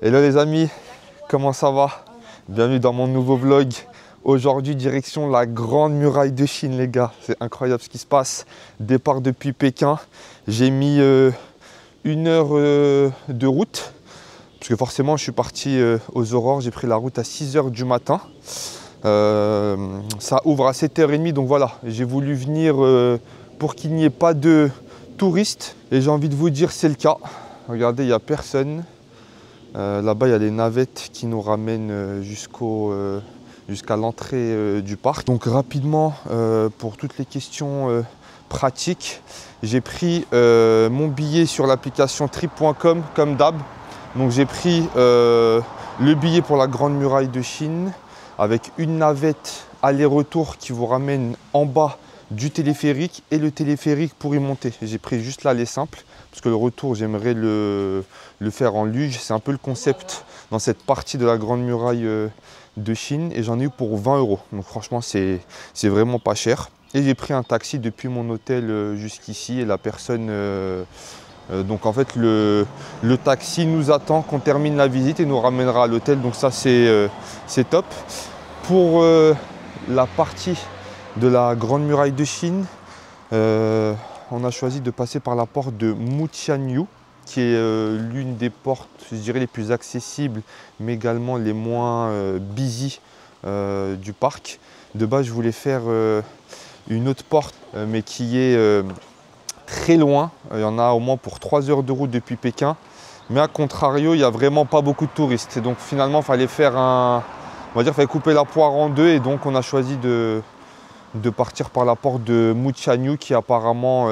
Hello les amis, comment ça va? Bienvenue dans mon nouveau vlog. Aujourd'hui, direction la Grande Muraille de Chine, les gars. C'est incroyable ce qui se passe. Départ depuis Pékin. J'ai mis 1 heure de route. Parce que forcément, je suis parti aux aurores. J'ai pris la route à 6 h du matin. Ça ouvre à 7 h 30. Donc voilà, j'ai voulu venir pour qu'il n'y ait pas de touristes. Et j'ai envie de vous dire, c'est le cas. Regardez, il n'y a personne. Là-bas, il y a les navettes qui nous ramènent jusqu'à l'entrée du parc. Donc rapidement, pour toutes les questions pratiques, j'ai pris mon billet sur l'application trip.com comme d'hab. Donc j'ai pris le billet pour la Grande Muraille de Chine avec une navette aller-retour qui vous ramène en bas du téléphérique et le téléphérique pour y monter. J'ai pris juste l'aller simple parce que le retour, j'aimerais le faire en luge. C'est un peu le concept dans cette partie de la Grande Muraille de Chine et j'en ai eu pour 20 €. Donc franchement, c'est vraiment pas cher. Et j'ai pris un taxi depuis mon hôtel jusqu'ici et la personne... donc en fait, le taxi nous attend qu'on termine la visite et nous ramènera à l'hôtel. Donc ça, c'est top. Pour la partie de la Grande Muraille de Chine, on a choisi de passer par la porte de Mutianyu, qui est l'une des portes, je dirais, les plus accessibles, mais également les moins busy du parc. De base, je voulais faire une autre porte, mais qui est très loin. Il y en a au moins pour 3 heures de route depuis Pékin. Mais à contrario, il n'y a vraiment pas beaucoup de touristes. Et donc finalement, il fallait faire on va dire, il fallait couper la poire en deux. Et donc on a choisi de partir par la porte de Mutianyu, qui est apparemment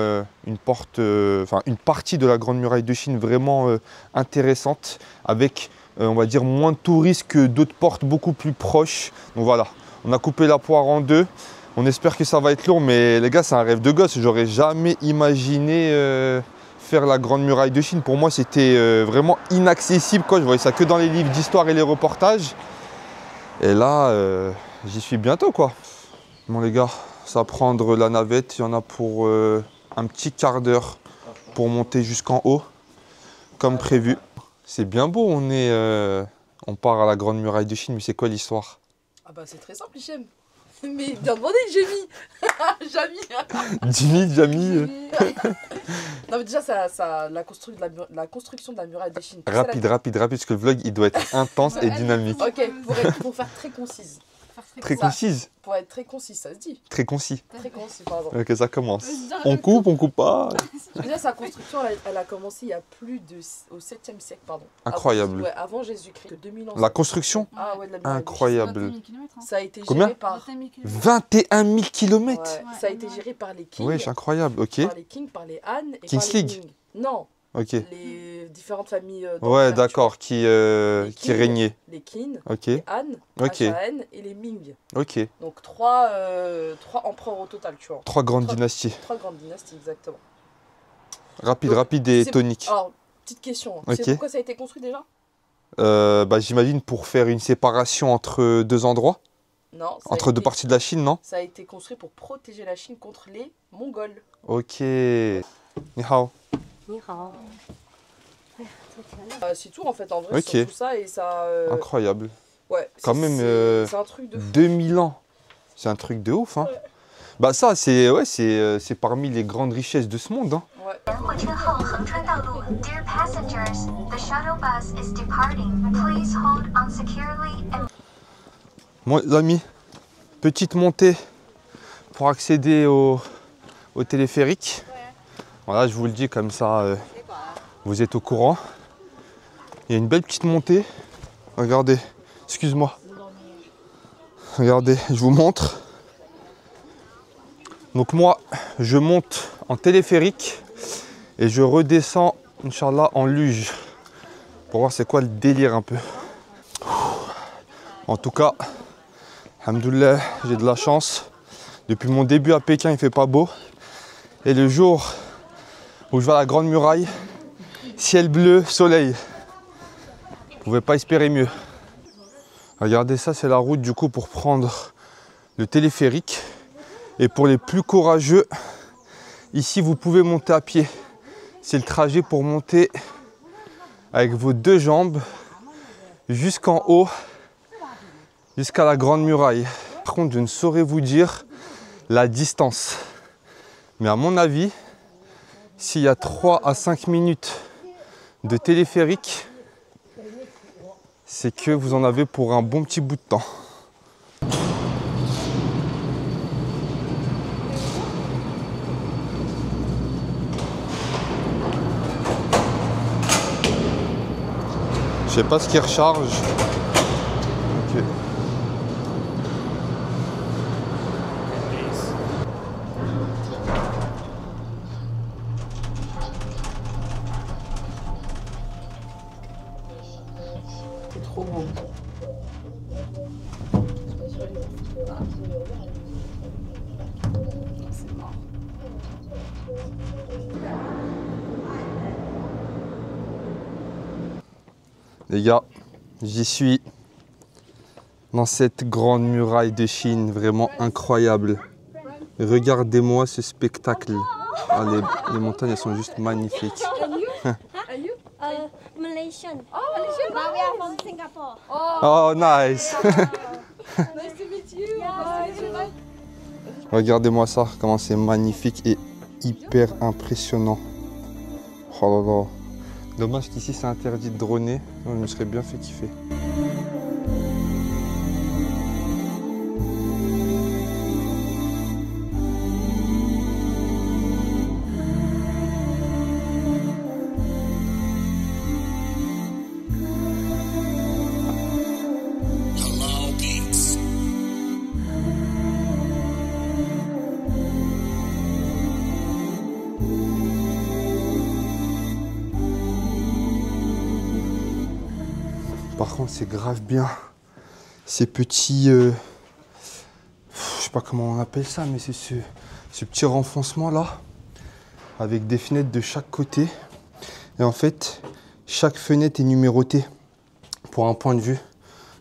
une partie de la Grande Muraille de Chine vraiment intéressante, avec on va dire moins de touristes que d'autres portes beaucoup plus proches. Donc voilà, on a coupé la poire en deux. On espère que ça va être lourd, mais les gars, c'est un rêve de gosse. J'aurais jamais imaginé faire la Grande Muraille de Chine. Pour moi, c'était vraiment inaccessible, quoi. Je voyais ça que dans les livres d'histoire et les reportages. Et là, j'y suis bientôt, quoi. Bon les gars, ça va prendre la navette. Il y en a pour un petit quart d'heure pour monter jusqu'en haut, comme prévu. C'est bien beau, on part à la Grande Muraille de Chine, mais c'est quoi l'histoire? Ah bah c'est très simple, Hichem. Mais bien demandé, Jamie. Jamie. Non mais déjà, la construction de la muraille de Chine. Rapide, parce que le vlog, il doit être intense et dynamique. Ok, pour faire très concise. Très concise? Pour être très concise, ça se dit. Très concis. Très concis, pardon. Ok, ça commence. On coupe pas. Déjà, sa construction, elle a commencé il y a au 7e siècle, pardon. Incroyable. Avant Jésus-Christ, de 2000 ans. La construction? Ah ouais, de la muraille. Incroyable. Ça a été Combien? géré par... 21 000 km. Ouais, ça a été géré par les kings. Oui, c'est incroyable, ok. Par les kings, par les Han et Kings par les League. Ming. Non. Ok. Les différentes familles. Ouais, d'accord, qui régnaient. Les Qin, Ok. les Han, Ok. H-A-N et les Ming. Ok. Donc trois empereurs au total, tu vois. 3 grandes dynasties. 3 grandes dynasties, exactement. Rapide et tonique. Alors, petite question. Ok. Tu sais pourquoi ça a été construit déjà? J'imagine pour faire une séparation entre deux endroits. Non. Entre deux parties de la Chine, non? Ça a été construit pour protéger la Chine contre les Mongols. Ok. Ni hao. C'est tout en fait, en vrai, sur tout ça et ça... Incroyable. Ouais. Quand même, c'est un truc de fou. 2000 ans. C'est un truc de ouf, hein. Ouais. Bah ça, c'est parmi les grandes richesses de ce monde, hein. Ouais. Bon, les amis, petite montée pour accéder au téléphérique. Voilà, je vous le dis comme ça, vous êtes au courant. Il y a une belle petite montée. Regardez, excuse-moi. Regardez, je vous montre. Donc moi, je monte en téléphérique et je redescends, Inch'Allah, en luge. Pour voir c'est quoi le délire un peu. En tout cas, alhamdoulilah, j'ai de la chance. Depuis mon début à Pékin, il fait pas beau. Et le jour où je vais à la Grande Muraille, ciel bleu, soleil. Vous ne pouvez pas espérer mieux. Regardez ça, c'est la route du coup pour prendre le téléphérique. Et pour les plus courageux, ici vous pouvez monter à pied. C'est le trajet pour monter avec vos deux jambes jusqu'en haut, jusqu'à la grande muraille. Par contre, je ne saurais vous dire la distance. Mais à mon avis, s'il y a 3 à 5 minutes de téléphérique, c'est que vous en avez pour un bon petit bout de temps. Je sais pas ce qui recharge. Ok. C'est trop beau. C'est marrant. Les gars, j'y suis dans cette grande muraille de Chine, vraiment incroyable. Regardez-moi ce spectacle. Ah, les montagnes, elles sont juste magnifiques. Malaysian. Oh, Malaysian. But we are from Singapore. Oh, nice. Nice to meet you. Nice to meet you. Regardez-moi ça, comment c'est magnifique et hyper impressionnant. Oh là là. Dommage qu'ici c'est interdit de droner, je me serais bien fait kiffer. Par contre, c'est grave bien. Ces petits... je sais pas comment on appelle ça, mais c'est ce petit renfoncement là, avec des fenêtres de chaque côté. Et en fait, chaque fenêtre est numérotée pour un point de vue.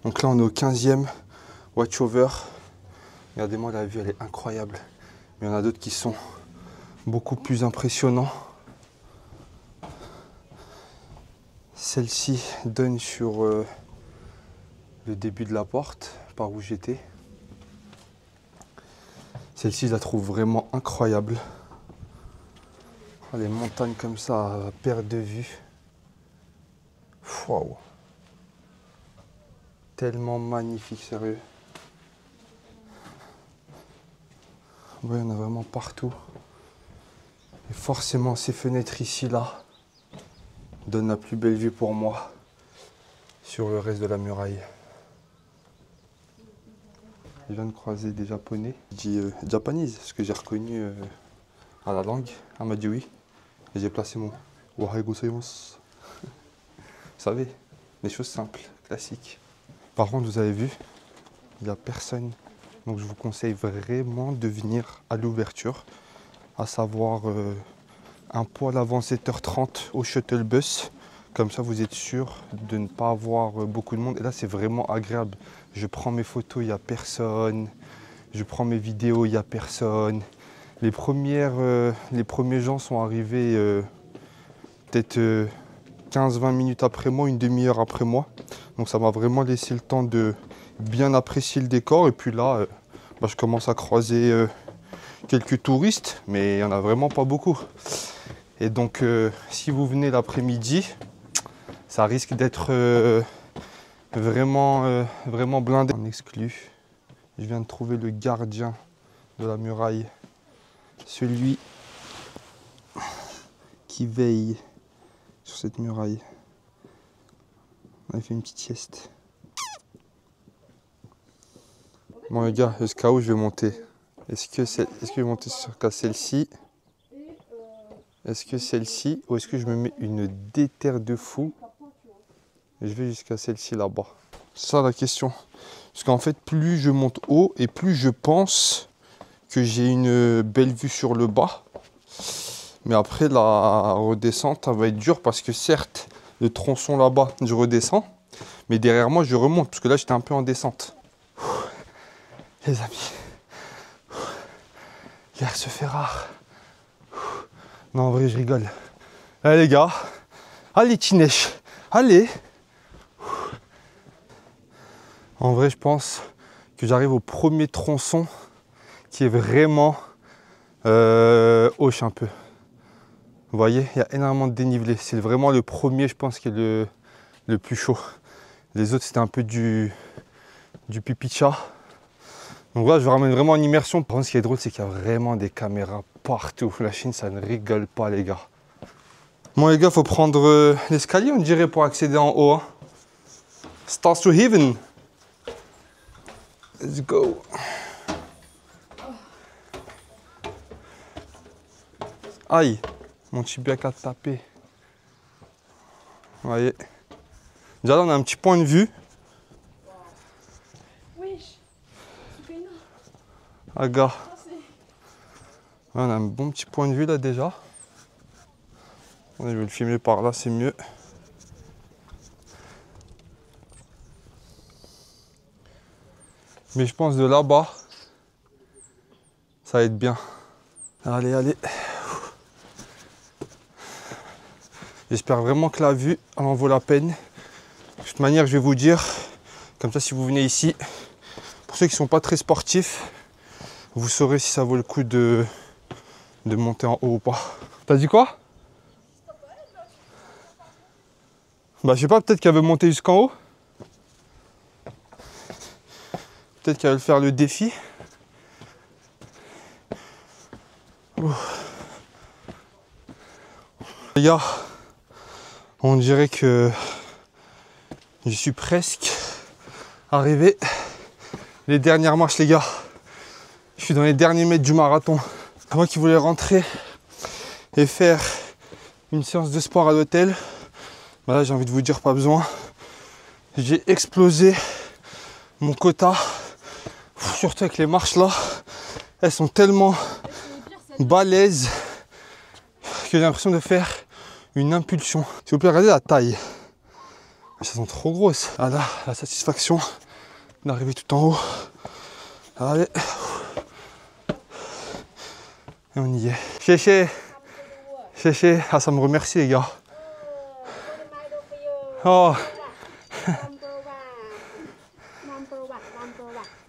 Donc là, on est au 15e watch over. Regardez-moi, la vue, elle est incroyable. Mais il y en a d'autres qui sont beaucoup plus impressionnants. Celle-ci donne sur le début de la porte, par où j'étais. Celle-ci, je la trouve vraiment incroyable. Oh, les montagnes comme ça, à perte de vue. Waouh! Tellement magnifique, sérieux. Ouais, on a vraiment partout. Et forcément, ces fenêtres ici, là, donne la plus belle vue pour moi sur le reste de la muraille. Je viens de croiser des Japonais. Je dis Japanese, ce que j'ai reconnu à la langue. Elle m'a dit oui. Et j'ai placé mon Ohayou gozaimasu. Vous savez, les choses simples, classiques. Par contre, vous avez vu, il n'y a personne. Donc je vous conseille vraiment de venir à l'ouverture, à savoir un poil avant 7h30 au shuttle bus. Comme ça, vous êtes sûr de ne pas avoir beaucoup de monde. Et là, c'est vraiment agréable. Je prends mes photos, il n'y a personne. Je prends mes vidéos, il n'y a personne. Les premiers gens sont arrivés peut-être 15-20 minutes après moi, une demi-heure après moi. Donc ça m'a vraiment laissé le temps de bien apprécier le décor. Et puis là, je commence à croiser quelques touristes, mais il n'y en a vraiment pas beaucoup. Et donc, si vous venez l'après-midi, ça risque d'être vraiment blindé. On exclut. Je viens de trouver le gardien de la muraille. Celui qui veille sur cette muraille. On a fait une petite sieste. Bon les gars, jusqu'à où je vais monter? Est-ce que je vais monter jusqu'à celle-ci? Est-ce que celle-ci? Ou est-ce que je me mets une déterre de fou? Et je vais jusqu'à celle-ci là-bas. C'est ça la question. Parce qu'en fait, plus je monte haut et plus je pense que j'ai une belle vue sur le bas. Mais après, la redescente, ça va être dur parce que certes, le tronçon là-bas, je redescends. Mais derrière moi, je remonte parce que là, j'étais un peu en descente. Les amis, l'air se fait rare. Non, en vrai, je rigole. Allez les gars, allez Tinesh, Allez. En vrai, je pense que j'arrive au premier tronçon qui est vraiment hoche un peu. Vous voyez, il y a énormément de dénivelé. C'est vraiment le premier, je pense, qui est le plus chaud. Les autres, c'était un peu du pipi de chat. Donc voilà, je vous ramène vraiment en immersion. Par contre, ce qui est drôle, c'est qu'il y a vraiment des caméras partout. La Chine, ça ne rigole pas, les gars. Bon, les gars, il faut prendre l'escalier, on dirait, pour accéder en haut. Hein. Stars to heaven. Let's go. Aïe, mon tibia a tapé. Vous voyez. Déjà là, on a un petit point de vue. Ah, gars. On a un bon petit point de vue là déjà. Je vais le filmer par là, c'est mieux. Mais je pense de là-bas, ça va être bien. Allez, allez. J'espère vraiment que la vue, elle en vaut la peine. De toute manière, je vais vous dire, comme ça, si vous venez ici, pour ceux qui ne sont pas très sportifs, vous saurez si ça vaut le coup de monter en haut ou pas. T'as dit quoi? Bah, je sais pas, peut-être qu'elle veut monter jusqu'en haut. Peut-être qu'elle veut faire le défi. Les gars, on dirait que je suis presque arrivé. Les dernières marches, les gars. Je suis dans les derniers mètres du marathon. Moi qui voulais rentrer et faire une séance de sport à l'hôtel, bah là j'ai envie de vous dire pas besoin. J'ai explosé mon quota. Surtout avec les marches là. Elles sont tellement balèzes que j'ai l'impression de faire une impulsion. S'il vous plaît, regardez la taille. Elles sont trop grosses. Ah là, la satisfaction d'arriver tout en haut. Allez. Et on y est. Chéché. Chéché. Ah, ça me remercie, les gars. Oh.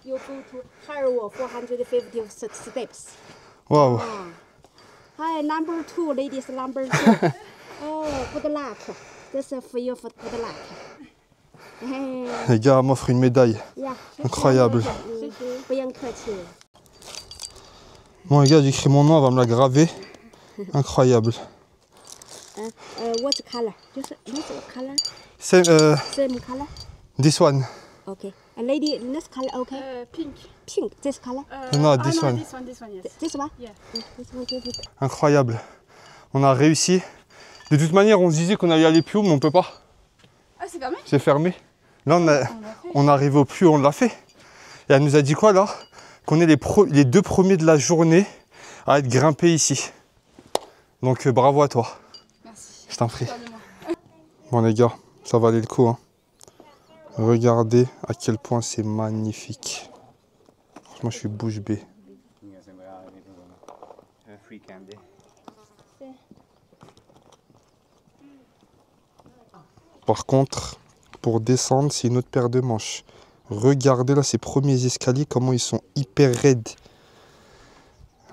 You go to Hyrule 450 steps. Wow. Hi, number 2, ladies, number 2. Oh, good luck. This is for you for good luck. Hey. Les gars m'offrent une médaille. Yeah. Incroyable. Bien客气. Bon, les gars, j'écris mon nom, elle va me la graver. Incroyable. What's the color? This color? C'est Same color? this one. Okay. And lady, this color, okay? Pink. Pink, this color? No, this no, one. this one, yes. This one? Yeah. This one, this one. Incroyable. On a réussi. De toute manière, on se disait qu'on allait aller plus haut, mais on peut pas. Ah, c'est fermé? C'est fermé. Là, on arrive au plus haut, on l'a fait. Et elle nous a dit quoi là? Qu'on est les deux premiers de la journée à être grimpés ici. Donc bravo à toi. Merci. Je t'en prie. Bon les gars, ça valait le coup. Hein. Regardez à quel point c'est magnifique. Franchement, je suis bouche bée. Par contre, pour descendre, c'est une autre paire de manches. Regardez là ces premiers escaliers, comment ils sont hyper raides.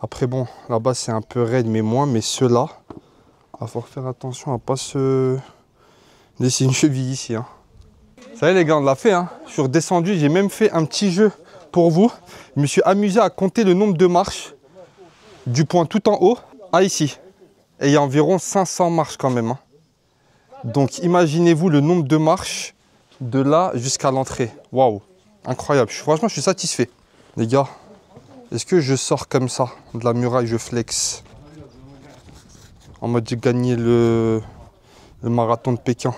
Après bon, là-bas c'est un peu raide, mais moins. Mais ceux-là, il va falloir faire attention à pas se laisser une cheville ici. Hein. Ça y est les gars, on l'a fait. Hein. Je suis redescendu, j'ai même fait un petit jeu pour vous. Je me suis amusé à compter le nombre de marches du point tout en haut à ici. Et il y a environ 500 marches quand même. Hein. Donc imaginez-vous le nombre de marches de là jusqu'à l'entrée. Waouh, incroyable. Franchement, je suis satisfait. Les gars, est-ce que je sors comme ça de la muraille, je flex en mode j'ai gagné le marathon de Pékin.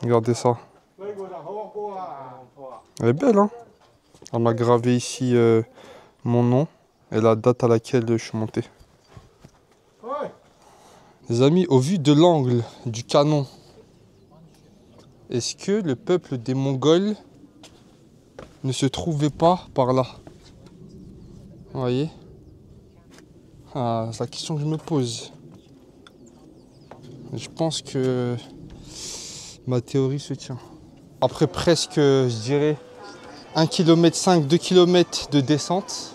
Regardez ça. Elle est belle, hein? On m'a gravé ici mon nom et la date à laquelle je suis monté. Les amis, au vu de l'angle du canon, est-ce que le peuple des Mongols ne se trouvait pas par là? Vous voyez? Ah, c'est la question que je me pose. Je pense que ma théorie se tient. Après presque, je dirais, 1,5 km, 2 km de descente,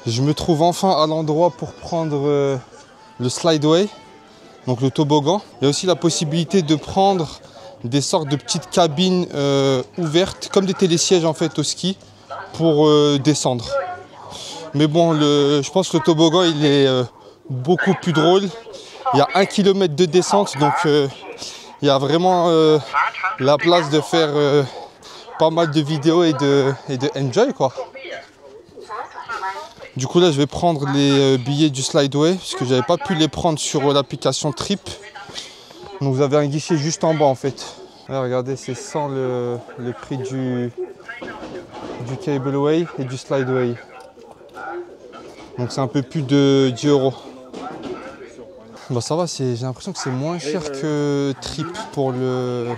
je me trouve enfin à l'endroit pour prendre le slideway, donc le toboggan. Il y a aussi la possibilité de prendre des sortes de petites cabines ouvertes, comme des télésièges en fait au ski, pour descendre. Mais bon, je pense que le toboggan il est beaucoup plus drôle. Il y a 1 km de descente, donc il y a vraiment la place de faire pas mal de vidéos et de enjoy quoi. Du coup là je vais prendre les billets du slideway parce que j'avais pas pu les prendre sur l'application Trip. Donc vous avez un guichet juste en bas en fait. Là, regardez, c'est sans le prix du cableway et du slideway. Donc c'est un peu plus de 10 €. Bah ça va, j'ai l'impression que c'est moins cher que Trip pour le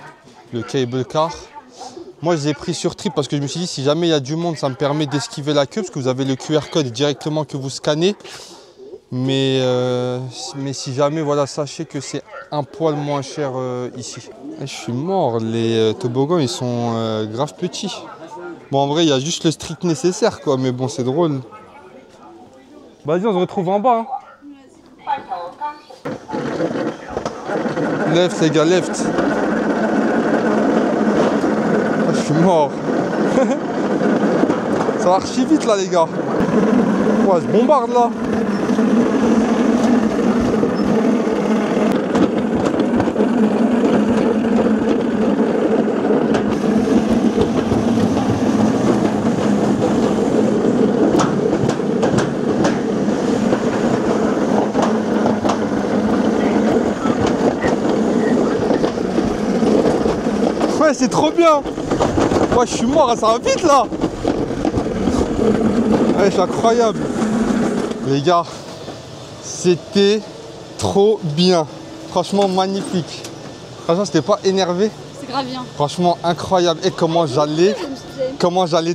cable car. Moi je l'ai pris sur Trip parce que je me suis dit si jamais il y a du monde ça me permet d'esquiver la queue parce que vous avez le QR code directement que vous scannez. Mais si jamais, voilà, sachez que c'est un poil moins cher ici. Et je suis mort, les toboggans ils sont grave petits. Bon en vrai il y a juste le strict nécessaire quoi, mais bon c'est drôle. Vas-y on se retrouve en bas. Hein. Left les gars, left. Ah, je suis mort. Ça va archi vite là les gars. Ouais, je bombarde là. Ouais, c'est trop bien. Ouais, je suis mort, ça va vite là. Ouais, c'est incroyable. Les gars, c'était trop bien. Franchement, magnifique. Franchement, c'était pas énervé. C'est grave bien. Franchement, incroyable. Et comment j'allais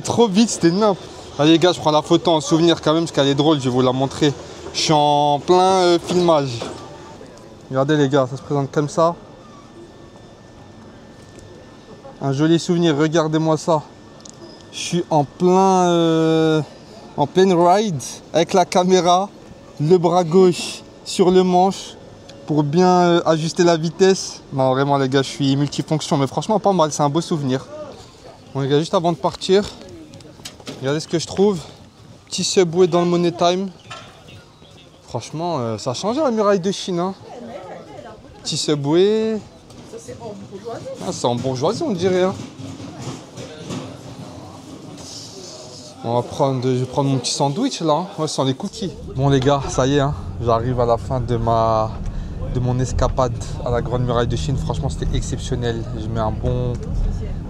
trop vite, c'était nimp. Allez les gars, je prends la photo en souvenir quand même parce qu'elle est drôle, je vais vous la montrer. Je suis en plein filmage. Regardez les gars, ça se présente comme ça. Un joli souvenir, regardez-moi ça. Je suis en pleine ride avec la caméra, le bras gauche sur le manche pour bien ajuster la vitesse. Non vraiment les gars, je suis multifonction mais franchement pas mal, c'est un beau souvenir. Bon les gars, juste avant de partir, regardez ce que je trouve. Petit Subway dans le Money Time. Franchement, ça a changé la muraille de Chine. Hein. Petit Subway. C'est en bourgeoisie. Ah, c'est en bourgeoisie on dirait. Hein. Je vais prendre mon petit sandwich là. Hein. Ouais, sans les cookies. Bon les gars, ça y est, hein. J'arrive à la fin de mon escapade à la Grande Muraille de Chine. Franchement c'était exceptionnel. Je mets un bon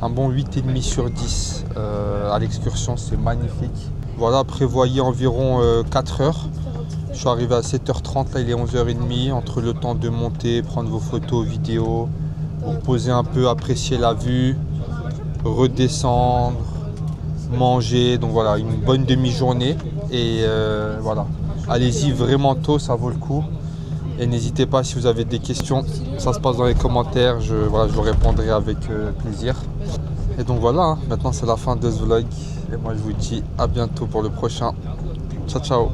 8,5 sur 10 à l'excursion, c'est magnifique. Voilà, prévoyez environ 4 heures. Je suis arrivé à 7h30, là il est 11h30. Entre le temps de monter, prendre vos photos, vidéos, vous reposer un peu, apprécier la vue, redescendre, manger. Donc voilà, une bonne demi-journée. Et voilà, allez-y vraiment tôt, ça vaut le coup. Et n'hésitez pas si vous avez des questions, ça se passe dans les commentaires, je vous répondrai avec plaisir. Et donc voilà, hein, maintenant c'est la fin de ce vlog. Et moi je vous dis à bientôt pour le prochain. Ciao ciao.